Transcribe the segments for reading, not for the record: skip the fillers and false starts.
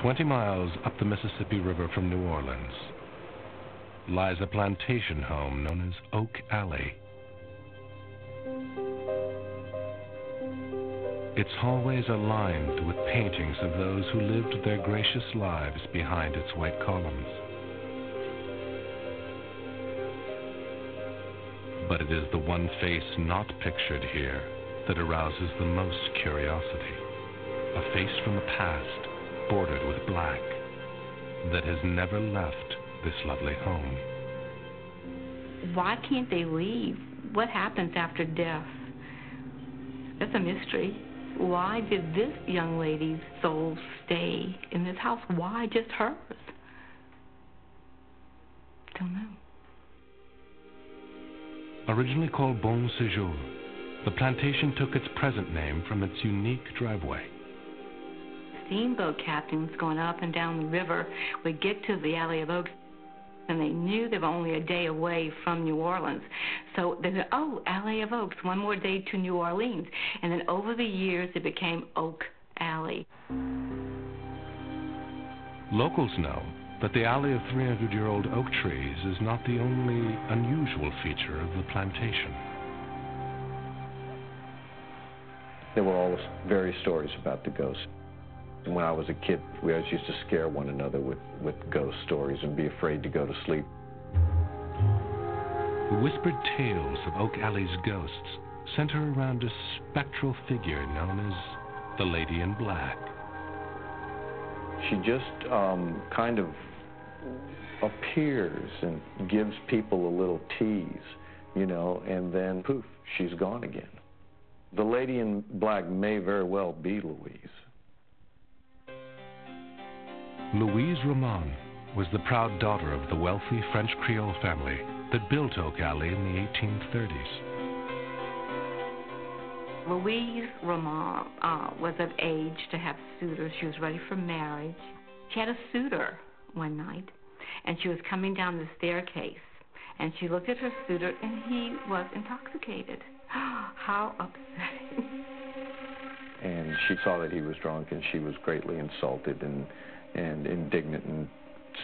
20 miles up the Mississippi River from New Orleans lies a plantation home known as Oak Alley. Its hallways are lined with paintings of those who lived their gracious lives behind its white columns. But it is the one face not pictured here that arouses the most curiosity. A face from the past, bordered with black, that has never left this lovely home. Why can't they leave? What happens after death? That's a mystery. Why did this young lady's soul stay in this house? Why just hers? Don't know. Originally called Bon Séjour, the plantation took its present name from its unique driveway. Steamboat captains going up and down the river would get to the Alley of Oaks, and they knew they were only a day away from New Orleans. So they said, oh, Alley of Oaks, one more day to New Orleans. And then over the years, it became Oak Alley. Locals know that the alley of 300-year-old oak trees is not the only unusual feature of the plantation. There were always various stories about the ghosts. And when I was a kid, we always used to scare one another with ghost stories and be afraid to go to sleep. The whispered tales of Oak Alley's ghosts center around a spectral figure known as the Lady in Black. She just kind of appears and gives people a little tease, you know, and then poof, she's gone again. The Lady in Black may very well be Louise. Louise Roman was the proud daughter of the wealthy French Creole family that built Oak Alley in the 1830s. Louise Roman was of age to have suitors. She was ready for marriage. She had a suitor one night, and she was coming down the staircase, and she looked at her suitor, and he was intoxicated. How upsetting. And she saw that he was drunk, and she was greatly insulted and indignant and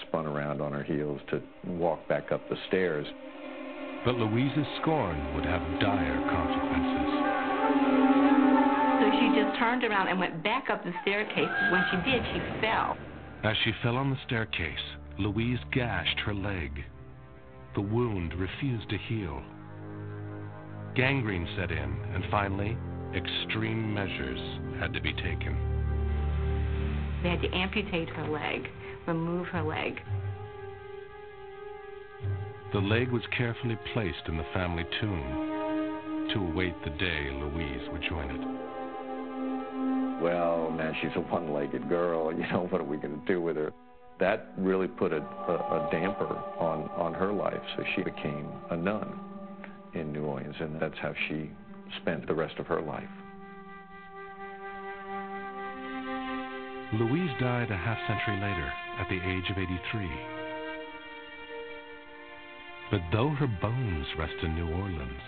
spun around on her heels to walk back up the stairs. But Louise's scorn would have dire consequences. So she just turned around and went back up the staircase. When she did, she fell. As she fell on the staircase, Louise gashed her leg. The wound refused to heal. Gangrene set in, and finally, extreme measures had to be taken. They had to amputate her leg, remove her leg. The leg was carefully placed in the family tomb to await the day Louise would join it. Well, now she's a one-legged girl, you know, what are we going to do with her? That really put a damper on her life, so she became a nun in New Orleans, and that's how she spent the rest of her life. Louise died a half-century later, at the age of 83. But though her bones rest in New Orleans,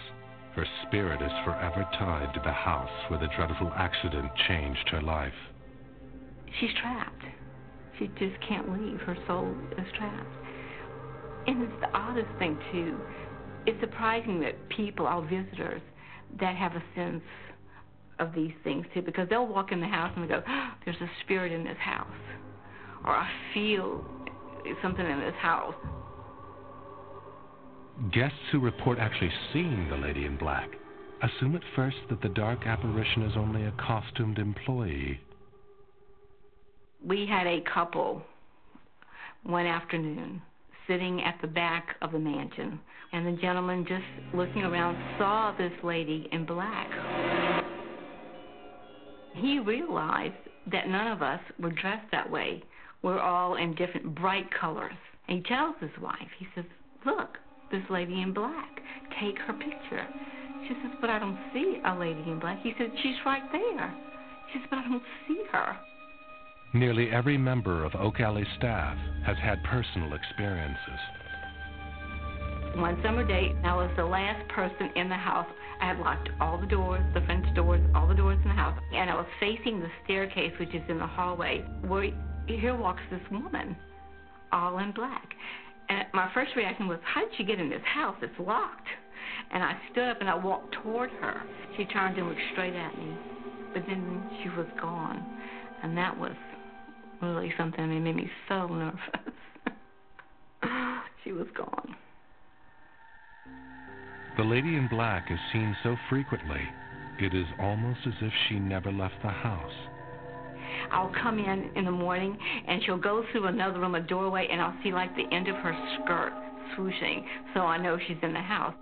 her spirit is forever tied to the house where the dreadful accident changed her life. She's trapped. She just can't leave. Her soul is trapped. And it's the oddest thing, too. It's surprising that people, our visitors, that have a sense of these things, too, because they'll walk in the house and they go, oh, there's a spirit in this house. Or I feel something in this house. Guests who report actually seeing the Lady in Black assume at first that the dark apparition is only a costumed employee. We had a couple one afternoon sitting at the back of the mansion, and the gentleman, just looking around, saw this lady in black. He realized that none of us were dressed that way. We're all in different bright colors. And he tells his wife, he says, look, this lady in black, take her picture. She says, but I don't see a lady in black. He said, she's right there. She says, but I don't see her. Nearly every member of Oak Alley staff has had personal experiences. One summer day, I was the last person in the house. I had locked all the doors, the French doors, all the doors in the house, and I was facing the staircase, which is in the hallway, where here walks this woman, all in black. And my first reaction was, how did she get in this house? It's locked. And I stood up and I walked toward her. She turned and looked straight at me, but then she was gone. And that was really something that made me so nervous. She was gone. The lady in black is seen so frequently, it is almost as if she never left the house. I'll come in the morning, and she'll go through another room, a doorway, and I'll see like the end of her skirt swooshing, so I know she's in the house.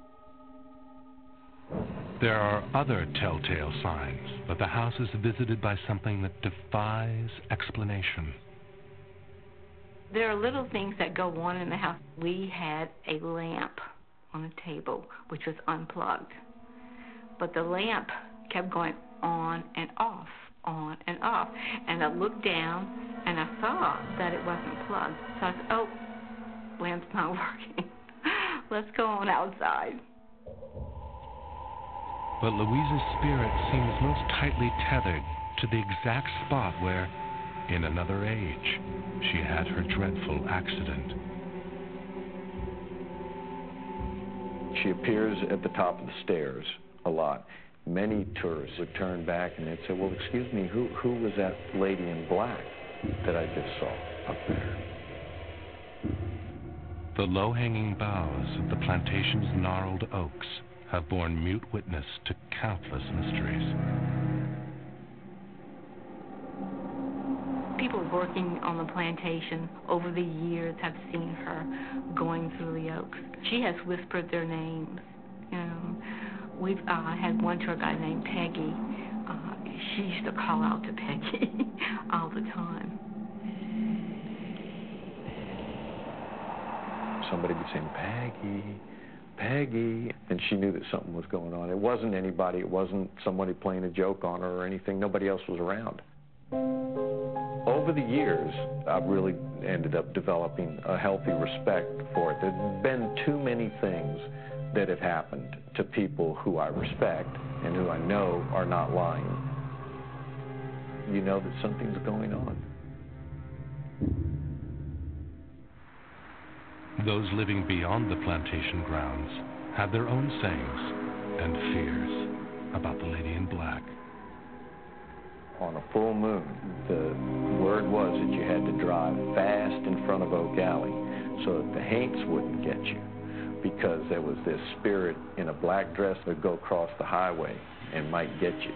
There are other telltale signs that the house is visited by something that defies explanation. There are little things that go on in the house. We had a lamp on a table, which was unplugged. But the lamp kept going on and off, on and off. And I looked down, and I saw that it wasn't plugged. So I said, oh, lamp's not working. Let's go on outside. But Louise's spirit seems most tightly tethered to the exact spot where, in another age, she had her dreadful accident. She appears at the top of the stairs a lot. Many tourists would turn back and they'd say, well, excuse me, who was that lady in black that I just saw up there? The low-hanging boughs of the plantation's gnarled oaks have borne mute witness to countless mysteries. People working on the plantation over the years have seen her going through the oaks. She has whispered their names. You know, we've had one tour guide named Peggy. She used to call out to Peggy all the time. Somebody would say, Peggy, Peggy, and she knew that something was going on. It wasn't anybody. It wasn't somebody playing a joke on her or anything. Nobody else was around. Over the years, I've really ended up developing a healthy respect for it. There's been too many things that have happened to people who I respect and who I know are not lying. You know that something's going on. Those living beyond the plantation grounds had their own sayings and fears about the lady in black. On a full moon, the word was that you had to drive fast in front of Oak Alley so that the haints wouldn't get you, because there was this spirit in a black dress that would go across the highway and might get you.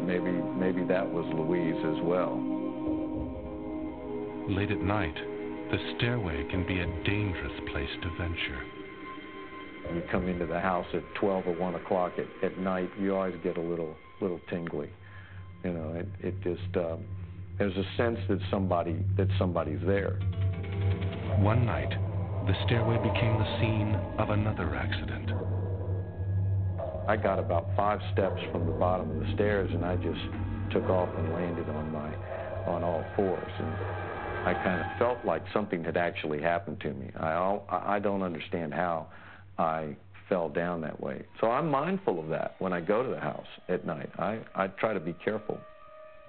Maybe that was Louise as well. Late at night, the stairway can be a dangerous place to venture. When you come into the house at 12 or 1 o'clock at night, you always get a little tingly. You know, it just, there's a sense that somebody's there. One night, the stairway became the scene of another accident. I got about 5 steps from the bottom of the stairs, and I just took off and landed on all fours. And I kind of felt like something had actually happened to me. I don't understand how I fell down that way. So I'm mindful of that when I go to the house at night. I try to be careful.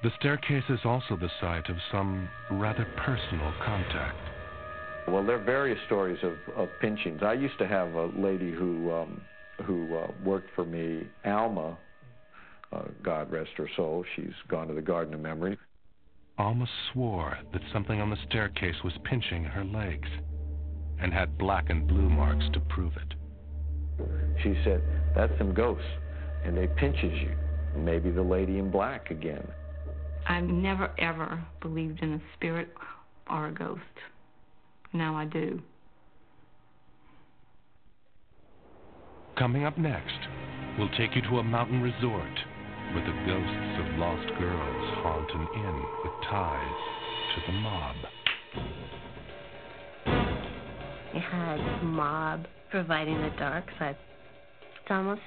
The staircase is also the site of some rather personal contact. Well, there are various stories of pinchings. I used to have a lady who worked for me, Alma, God rest her soul. She's gone to the Garden of Memory. Alma swore that something on the staircase was pinching her legs and had black and blue marks to prove it. She said, that's them ghosts, and they pinches you. Maybe the lady in black again. I've never, ever believed in a spirit or a ghost. Now I do. Coming up next, we'll take you to a mountain resort where the ghosts of lost girls haunt an inn with ties to the mob. You had mob providing the dark side. It's almost